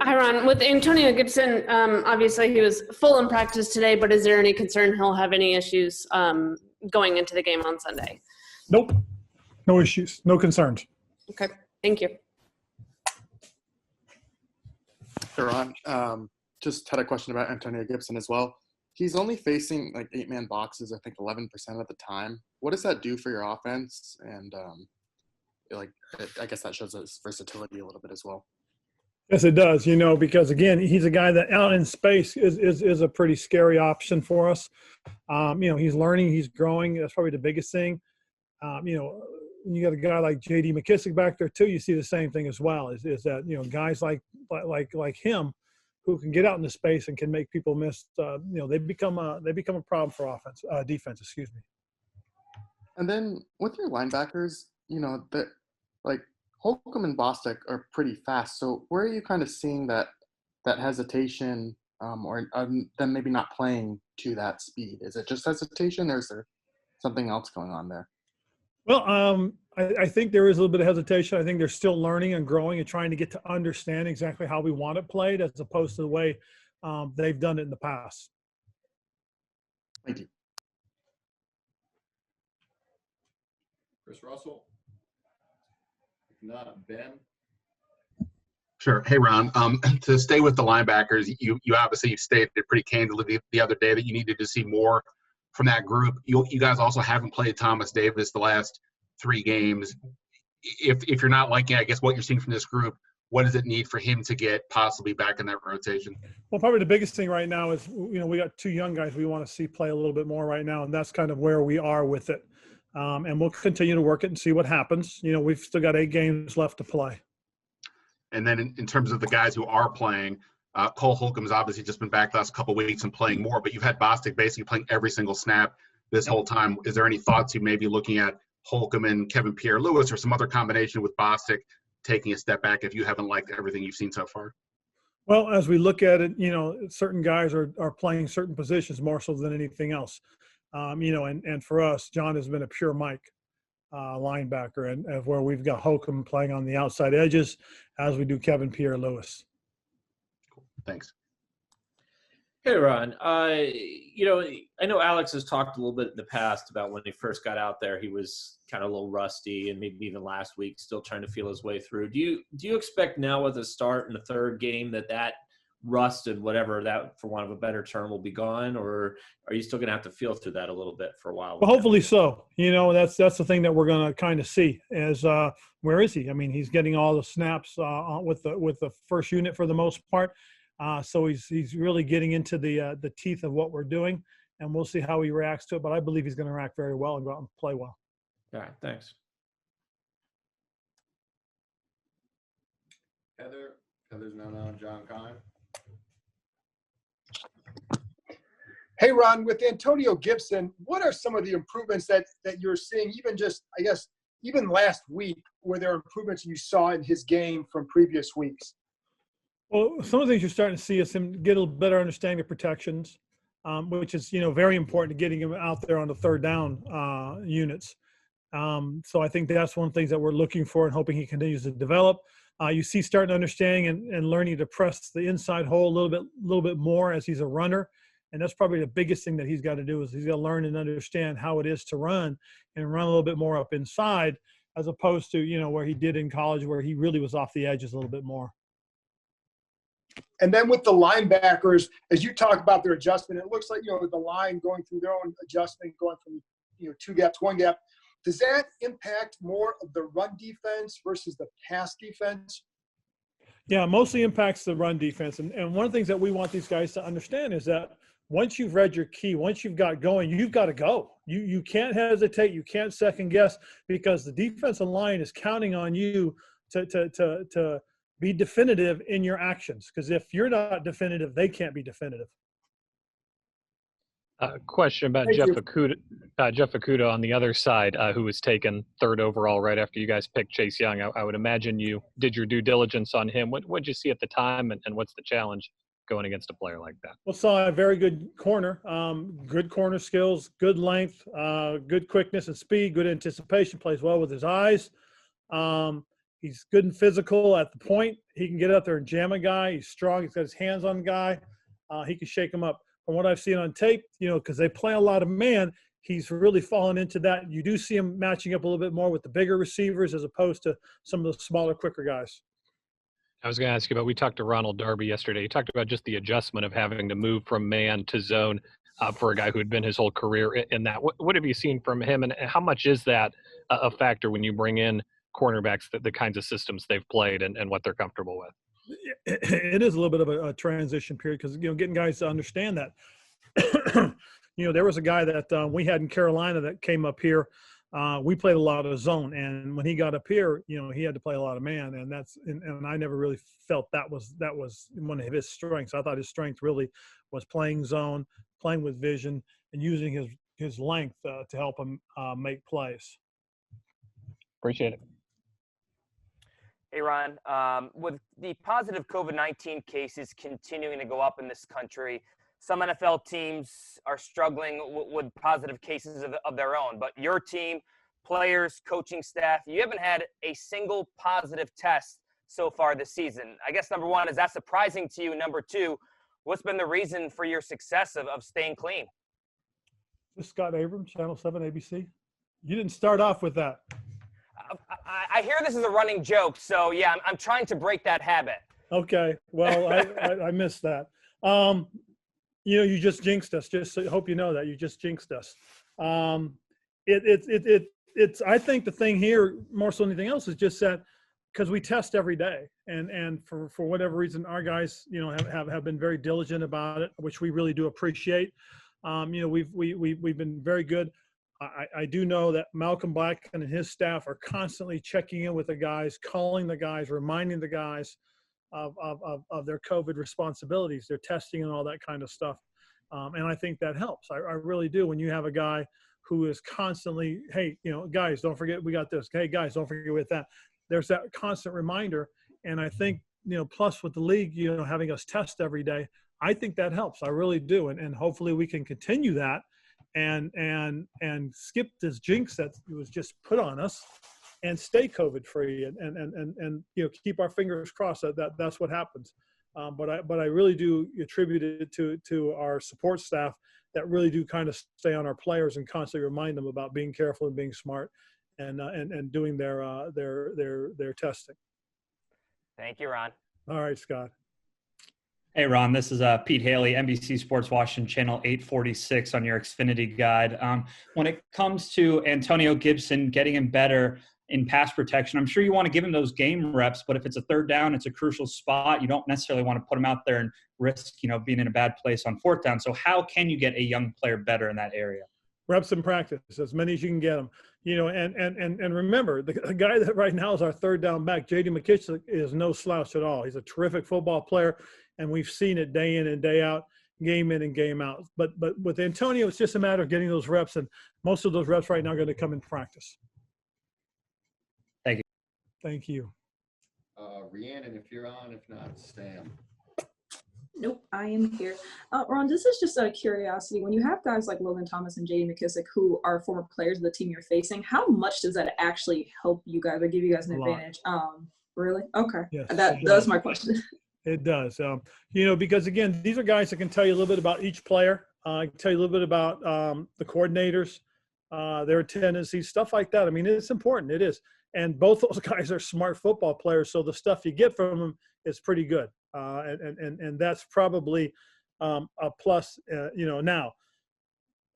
Hi, Ron. With Antonio Gibson, obviously he was full in practice today, but is there any concern he'll have any issues going into the game on Sunday? Nope. No issues. No concerns. Okay. Thank you. Hey, Ron. Just had a question about Antonio Gibson as well. He's only facing like 8-man boxes, I think 11% of the time. What does that do for your offense? And I guess that shows his versatility a little bit as well. Yes, it does, because, again, he's a guy that out in space is a pretty scary option for us. He's learning, he's growing. That's probably the biggest thing. When you got a guy like J.D. McKissick back there too, you see the same thing as well, is that, guys like him who can get out into space and can make people miss, they become a problem for defense, excuse me. And then with your linebackers, that like Holcomb and Bostic are pretty fast. So where are you kind of seeing that hesitation or them maybe not playing to that speed? Is it just hesitation or is there something else going on there? Well, I think there is a little bit of hesitation. I think they're still learning and growing and trying to get to understand exactly how we want it played as opposed to the way they've done it in the past. Thank you. Chris Russell. If not, Ben. Sure. Hey, Ron. To stay with the linebackers, you obviously stated pretty candidly the other day that you needed to see more from that group. You guys also haven't played Thomas Davis the last 3 games. If you're not liking, I guess, what you're seeing from this group, what does it need for him to get possibly back in that rotation? Well, probably the biggest thing right now is, we got 2 young guys we want to see play a little bit more right now, and that's kind of where we are with it. And we'll continue to work it and see what happens. We've still got 8 games left to play. And then in terms of the guys who are playing, Cole Holcomb's obviously just been back the last couple of weeks and playing more, but you've had Bostic basically playing every single snap this whole time. Is there any thoughts you may be looking at Holcomb and Kevin Pierre-Louis or some other combination with Bostic taking a step back if you haven't liked everything you've seen so far? Well, as we look at it, certain guys are playing certain positions more so than anything else. And for us, John has been a pure Mike linebacker, and where we've got Holcomb playing on the outside edges as we do Kevin Pierre-Louis. Cool. Thanks. Hey, Ron. I know Alex has talked a little bit in the past about when he first got out there, he was kind of a little rusty, and maybe even last week still trying to feel his way through. Do you expect now with a start in the 3rd game that rust and whatever that, for want of a better term, will be gone, or are you still going to have to feel through that a little bit for a while? Well, hopefully so. That's the thing that we're going to kind of see is where is he? I mean, he's getting all the snaps with the first unit for the most part. So he's really getting into the teeth of what we're doing, and we'll see how he reacts to it. But I believe he's going to react very well and go out and play well. All right, thanks. Heather's not on. John Kine. Hey, Ron, with Antonio Gibson, what are some of the improvements that you're seeing, even last week, were there improvements you saw in his game from previous weeks? Well, some of the things you're starting to see is him get a better understanding of protections, which is, very important to getting him out there on the 3rd down units. So I think that's one of the things that we're looking for and hoping he continues to develop. You see starting to understanding and learning to press the inside hole a little bit more as he's a runner. And that's probably the biggest thing that he's got to do is he's got to learn and understand how it is to run and run a little bit more up inside as opposed to, where he did in college where he really was off the edges a little bit more. And then with the linebackers, as you talk about their adjustment, it looks like, the line going through their own adjustment, going from, 2 gaps, 1 gap. Does that impact more of the run defense versus the pass defense? Yeah, mostly impacts the run defense. And one of the things that we want these guys to understand is that once you've read your key, once you've got going, you've got to go. You can't hesitate. You can't second guess because the defensive line is counting on you to be definitive in your actions. Because if you're not definitive, they can't be definitive. Question about Jeff Okudah on the other side, who was taken 3rd overall right after you guys picked Chase Young. I would imagine you did your due diligence on him. What did you see at the time, and what's the challenge going against a player like that? Well, saw a very good corner, good corner skills, good length, good quickness and speed, good anticipation, plays well with his eyes. He's good and physical at the point. He can get out there and jam a guy. He's strong. He's got his hands on the guy. He can shake him up. From what I've seen on tape, because they play a lot of man, he's really fallen into that. You do see him matching up a little bit more with the bigger receivers as opposed to some of the smaller, quicker guys. I was going to ask you about, we talked to Ronald Darby yesterday. He talked about just the adjustment of having to move from man to zone for a guy who had been his whole career in that. What have you seen from him, and how much is that a factor when you bring in cornerbacks, the kinds of systems they've played and what they're comfortable with? It is a little bit of a transition period because, getting guys to understand that. There was a guy that we had in Carolina that came up here. We played a lot of zone, and when he got up here, he had to play a lot of man, and I never really felt that was one of his strengths. I thought his strength really was playing zone, playing with vision, and using his length to help him make plays. Appreciate it. Hey, Ron, with the positive COVID-19 cases continuing to go up in this country, some NFL teams are struggling with positive cases of their own. But your team, players, coaching staff, you haven't had a single positive test so far this season. I guess, number one, is that surprising to you? Number two, what's been the reason for your success of staying clean? This is Scott Abrams, Channel 7 ABC. You didn't start off with that. I hear this is a running joke, so yeah, I'm trying to break that habit. Okay, well, I missed that. You just jinxed us. I hope you know that you just jinxed us. It's. I think the thing here, more so than anything else, is just that because we test every day, and for whatever reason, our guys, have been very diligent about it, which we really do appreciate. We've been very good. I do know that Malcolm Black and his staff are constantly checking in with the guys, calling the guys, reminding the guys of their COVID responsibilities, their testing and all that kind of stuff. And I think that helps. I really do. When you have a guy who is constantly, hey, guys, don't forget we got this. Hey, guys, don't forget with that. There's that constant reminder. And I think, plus with the league, having us test every day, I think that helps. I really do. And hopefully we can continue that and skip this jinx that was just put on us and stay COVID free and keep our fingers crossed that's what happens. But I really do attribute it to our support staff that really do kind of stay on our players and constantly remind them about being careful and being smart and doing their testing. Thank you, Ron. All right, Scott. Hey, Ron, this is Pete Haley, NBC Sports Washington, Channel 846 on your Xfinity guide. When it comes to Antonio Gibson, getting him better in pass protection, I'm sure you want to give him those game reps, but if it's a third down, it's a crucial spot. You don't necessarily want to put him out there and risk, being in a bad place on fourth down. So how can you get a young player better in that area? Reps in practice, as many as you can get them. And remember, the guy that right now is our third down back, J.D. McKissick, is no slouch at all. He's a terrific football player, and we've seen it day in and day out, game in and game out. But with Antonio, it's just a matter of getting those reps, and most of those reps right now are going to come in practice. Thank you. Thank you. Rhiannon, if you're on. If not, Sam. Nope, I am here. Ron, this is just out of curiosity. When you have guys like Logan Thomas and J.D. McKissick who are former players of the team you're facing, how much does that actually help you guys or give you guys an advantage? Really? Okay. Yes, that was my question. It does. Because, again, these are guys that can tell you a little bit about each player. I can tell you a little bit about the coordinators, their tendencies, stuff like that. I mean, it's important. It is. And both those guys are smart football players, so the stuff you get from them is pretty good. And that's probably a plus. Now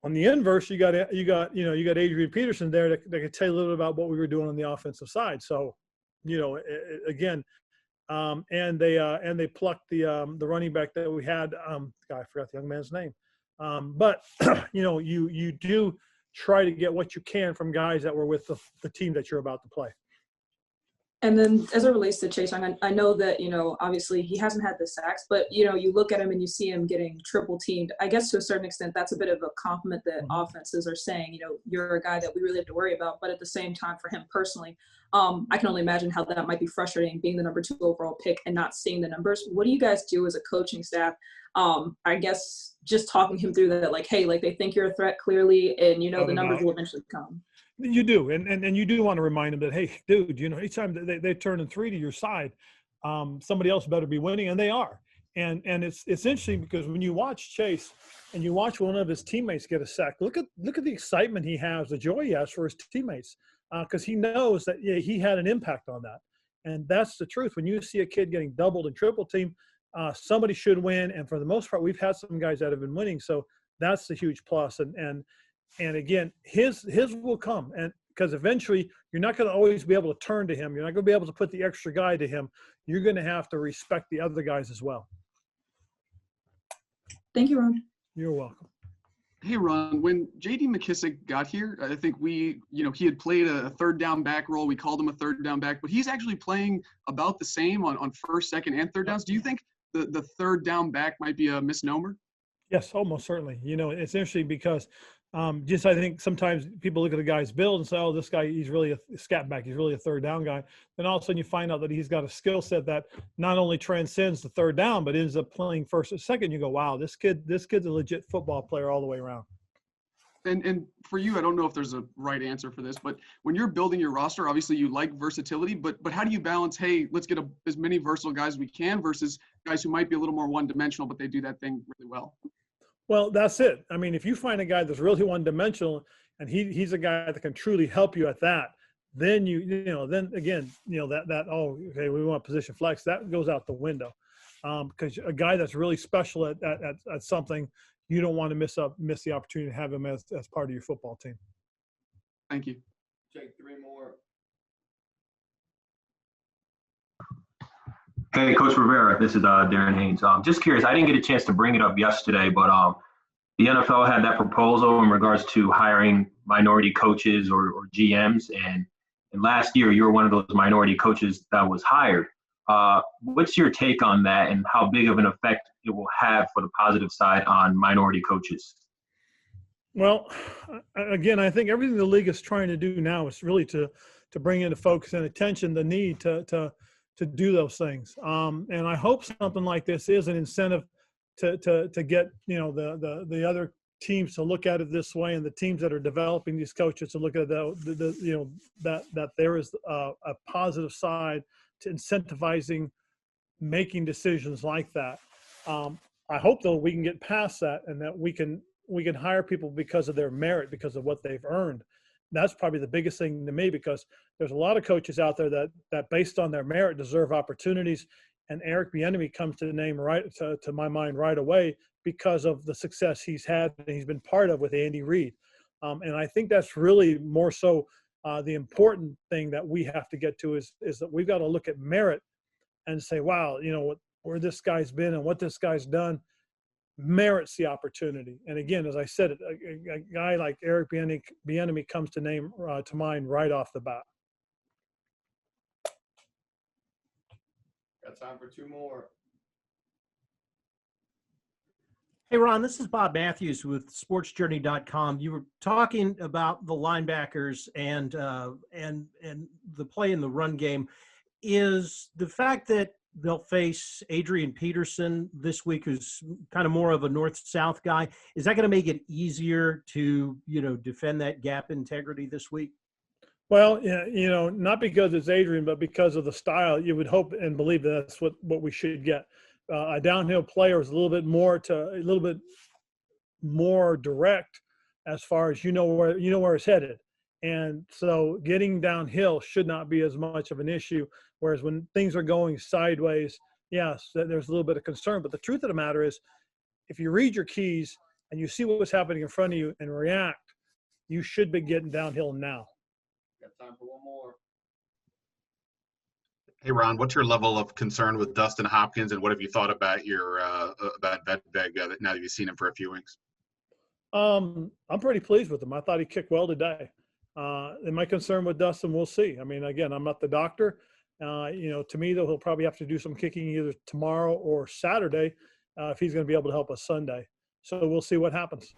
on the inverse, you got Adrian Peterson there that can tell you a little bit about what we were doing on the offensive side. So, again, and they plucked the running back that we had. I forgot the young man's name. But you do try to get what you can from guys that were with the team that you're about to play. And then as it relates to Chase Young, I know that, obviously he hasn't had the sacks, but, you look at him and you see him getting triple teamed. I guess to a certain extent, that's a bit of a compliment that offenses are saying, you're a guy that we really have to worry about. But at the same time, for him personally, I can only imagine how that might be frustrating being the number 2 overall pick and not seeing the numbers. What do you guys do as a coaching staff? I guess just talking him through that, like, hey, like they think you're a threat clearly and, the numbers will eventually come. You do, and you do want to remind them that, hey, dude, you know, each time they turn in 3 to your side, somebody else better be winning, and they are. And it's interesting because when you watch Chase and you watch one of his teammates get a sack, look at the excitement he has, the joy he has for his teammates, because he knows that he had an impact on that. And that's the truth. When you see a kid getting doubled and triple teamed, somebody should win. And for the most part, we've had some guys that have been winning, so that's the huge plus. And again, his will come, and because eventually you're not going to always be able to turn to him. You're not going to be able to put the extra guy to him. You're going to have to respect the other guys as well. Thank you, Ron. You're welcome. Hey, Ron, when J.D. McKissick got here, I think he had played a third down back role. We called him a third down back, but he's actually playing about the same on first, second, and third downs. Do you think the third down back might be a misnomer? Yes, almost certainly. You know, it's interesting because I think sometimes people look at a guy's build and say, oh, this guy, he's really a scat back. He's really a third down guy. Then all of a sudden you find out that he's got a skill set that not only transcends the third down, but ends up playing first and second. You go, wow, this kid's a legit football player all the way around. And for you, I don't know if there's a right answer for this, but when you're building your roster, obviously you like versatility, but how do you balance, hey, let's get as many versatile guys as we can versus guys who might be a little more one-dimensional, but they do that thing really well? Well, that's it. I mean, if you find a guy that's really one-dimensional and he's a guy that can truly help you at that, then then again, okay, we want position flex, that goes out the window. Because a guy that's really special at something, you don't want to miss the opportunity to have him as part of your football team. Thank you. Take 3 more. Hey, Coach Rivera, this is Darren Haynes. Just curious, I didn't get a chance to bring it up yesterday, but the NFL had that proposal in regards to hiring minority coaches or GMs, and last year you were one of those minority coaches that was hired. What's your take on that, and how big of an effect it will have for the positive side on minority coaches? Well, again, I think everything the league is trying to do now is really to bring into focus and attention the need to do those things. And I hope something like this is an incentive to get the other teams to look at it this way, and the teams that are developing these coaches to look at that there is a positive side to incentivizing making decisions like that. I hope though we can get past that, and that we can hire people because of their merit, because of what they've earned. That's probably the biggest thing to me, because there's a lot of coaches out there that based on their merit deserve opportunities. And Eric Bieniemy comes to the name to my mind right away because of the success he's had and he's been part of with Andy Reid. And I think that's really more so the important thing that we have to get to is that we've got to look at merit and say, wow, where this guy's been and what this guy's done merits the opportunity. And again, as I said, a guy like Eric Bieniemy comes to mind right off the bat. Got time for 2 more. Hey, Ron, this is Bob Matthews with sportsjourney.com. You were talking about the linebackers and the play in the run game. Is the fact that they'll face Adrian Peterson this week, who's kind of more of a north-south guy, is that going to make it easier to, defend that gap integrity this week? Well, yeah, not because it's Adrian, but because of the style. You would hope and believe that that's what we should get. A downhill player is a little bit more direct as far as where it's headed, and so getting downhill should not be as much of an issue. Whereas when things are going sideways, yes, there's a little bit of concern. But the truth of the matter is, if you read your keys and you see what's happening in front of you and react, you should be getting downhill now. Got time for 1 more. Hey, Ron, what's your level of concern with Dustin Hopkins, and what have you thought about about Vedveg now that you've seen him for a few weeks? I'm pretty pleased with him. I thought he kicked well today. Am I concerned with Dustin? We'll see. I mean, again, I'm not the doctor. To me, though, he'll probably have to do some kicking either tomorrow or Saturday if he's going to be able to help us Sunday. So we'll see what happens.